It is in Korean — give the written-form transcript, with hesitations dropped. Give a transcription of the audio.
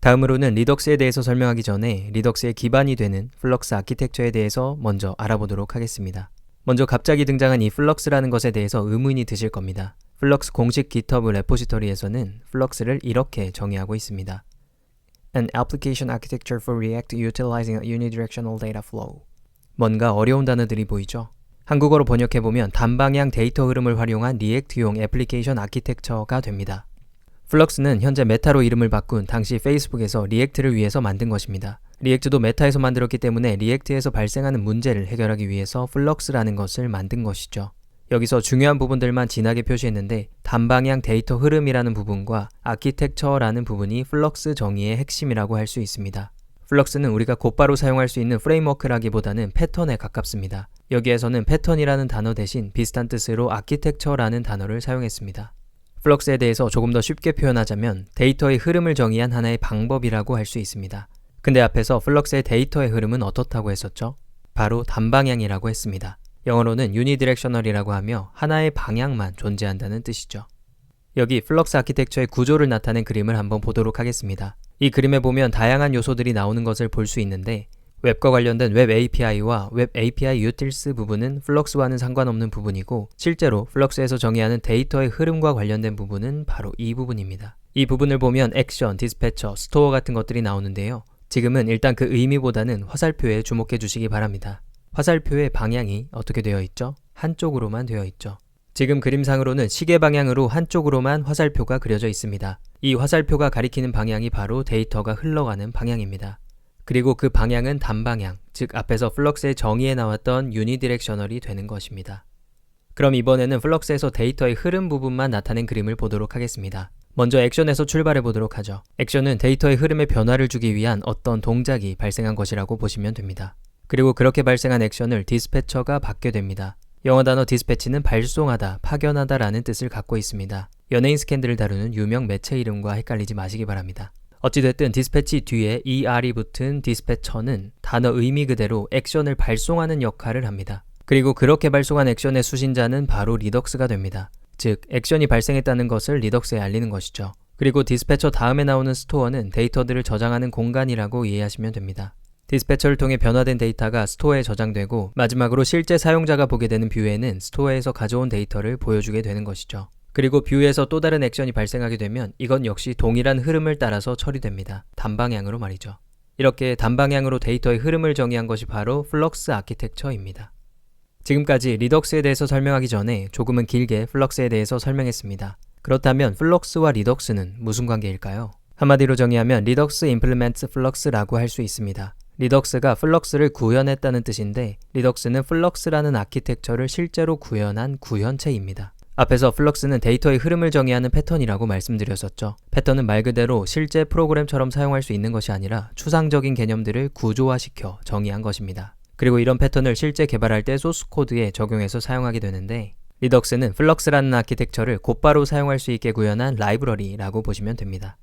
다음으로는 리덕스에 대해서 설명하기 전에 리덕스의 기반이 되는 플럭스 아키텍처에 대해서 먼저 알아보도록 하겠습니다. 먼저 갑자기 등장한 이 플럭스라는 것에 대해서 의문이 드실 겁니다. 플럭스 공식 GitHub 레포지토리에서는 플럭스를 이렇게 정의하고 있습니다. An application architecture for React utilizing a unidirectional data flow. 뭔가 어려운 단어들이 보이죠? 한국어로 번역해보면 단방향 데이터 흐름을 활용한 리액트용 애플리케이션 아키텍처가 됩니다. 플럭스는 현재 메타로 이름을 바꾼 당시 페이스북에서 리액트를 위해서 만든 것입니다. 리액트도 메타에서 만들었기 때문에 리액트에서 발생하는 문제를 해결하기 위해서 플럭스라는 것을 만든 것이죠. 여기서 중요한 부분들만 진하게 표시했는데 단방향 데이터 흐름이라는 부분과 아키텍처라는 부분이 플럭스 정의의 핵심이라고 할 수 있습니다. 플럭스는 우리가 곧바로 사용할 수 있는 프레임워크라기보다는 패턴에 가깝습니다. 여기에서는 패턴이라는 단어 대신 비슷한 뜻으로 아키텍처라는 단어를 사용했습니다. 플럭스에 대해서 조금 더 쉽게 표현하자면 데이터의 흐름을 정의한 하나의 방법이라고 할 수 있습니다. 근데 앞에서 플럭스의 데이터의 흐름은 어떻다고 했었죠? 바로 단방향이라고 했습니다. 영어로는 unidirectional이라고 하며 하나의 방향만 존재한다는 뜻이죠. 여기 플럭스 아키텍처의 구조를 나타낸 그림을 한번 보도록 하겠습니다. 이 그림에 보면 다양한 요소들이 나오는 것을 볼 수 있는데 웹과 관련된 웹 API와 웹 API utils 부분은 플럭스와는 상관없는 부분이고 실제로 플럭스에서 정의하는 데이터의 흐름과 관련된 부분은 바로 이 부분입니다. 이 부분을 보면 액션, 디스패처, 스토어 같은 것들이 나오는데요. 지금은 일단 그 의미보다는 화살표에 주목해 주시기 바랍니다. 화살표의 방향이 어떻게 되어 있죠? 한쪽으로만 되어 있죠. 지금 그림상으로는 시계 방향으로 한쪽으로만 화살표가 그려져 있습니다. 이 화살표가 가리키는 방향이 바로 데이터가 흘러가는 방향입니다. 그리고 그 방향은 단방향, 즉 앞에서 플럭스의 정의에 나왔던 유니디렉셔널이 되는 것입니다. 그럼 이번에는 플럭스에서 데이터의 흐름 부분만 나타낸 그림을 보도록 하겠습니다. 먼저 액션에서 출발해 보도록 하죠. 액션은 데이터의 흐름에 변화를 주기 위한 어떤 동작이 발생한 것이라고 보시면 됩니다. 그리고 그렇게 발생한 액션을 디스패처가 받게 됩니다. 영어 단어 디스패치는 발송하다, 파견하다 라는 뜻을 갖고 있습니다. 연예인 스캔들을 다루는 유명 매체 이름과 헷갈리지 마시기 바랍니다. 어찌됐든 디스패치 뒤에 ER이 붙은 디스패처는 단어 의미 그대로 액션을 발송하는 역할을 합니다. 그리고 그렇게 발송한 액션의 수신자는 바로 리덕스가 됩니다. 즉, 액션이 발생했다는 것을 리덕스에 알리는 것이죠. 그리고 디스패처 다음에 나오는 스토어는 데이터들을 저장하는 공간이라고 이해하시면 됩니다. 디스패처를 통해 변화된 데이터가 스토어에 저장되고 마지막으로 실제 사용자가 보게 되는 뷰에는 스토어에서 가져온 데이터를 보여주게 되는 것이죠. 그리고 뷰에서 또 다른 액션이 발생하게 되면 이건 역시 동일한 흐름을 따라서 처리됩니다. 단방향으로 말이죠. 이렇게 단방향으로 데이터의 흐름을 정의한 것이 바로 플럭스 아키텍처입니다. 지금까지 리덕스에 대해서 설명하기 전에 조금은 길게 플럭스에 대해서 설명했습니다. 그렇다면 플럭스와 리덕스는 무슨 관계일까요? 한마디로 정의하면 리덕스 임플리멘트 플럭스라고 할 수 있습니다. 리덕스가 플럭스를 구현했다는 뜻인데 리덕스는 플럭스라는 아키텍처를 실제로 구현한 구현체입니다. 앞에서 플럭스는 데이터의 흐름을 정의하는 패턴이라고 말씀드렸었죠. 패턴은 말 그대로 실제 프로그램처럼 사용할 수 있는 것이 아니라 추상적인 개념들을 구조화시켜 정의한 것입니다. 그리고 이런 패턴을 실제 개발할 때 소스 코드에 적용해서 사용하게 되는데 리덕스는 플럭스라는 아키텍처를 곧바로 사용할 수 있게 구현한 라이브러리라고 보시면 됩니다.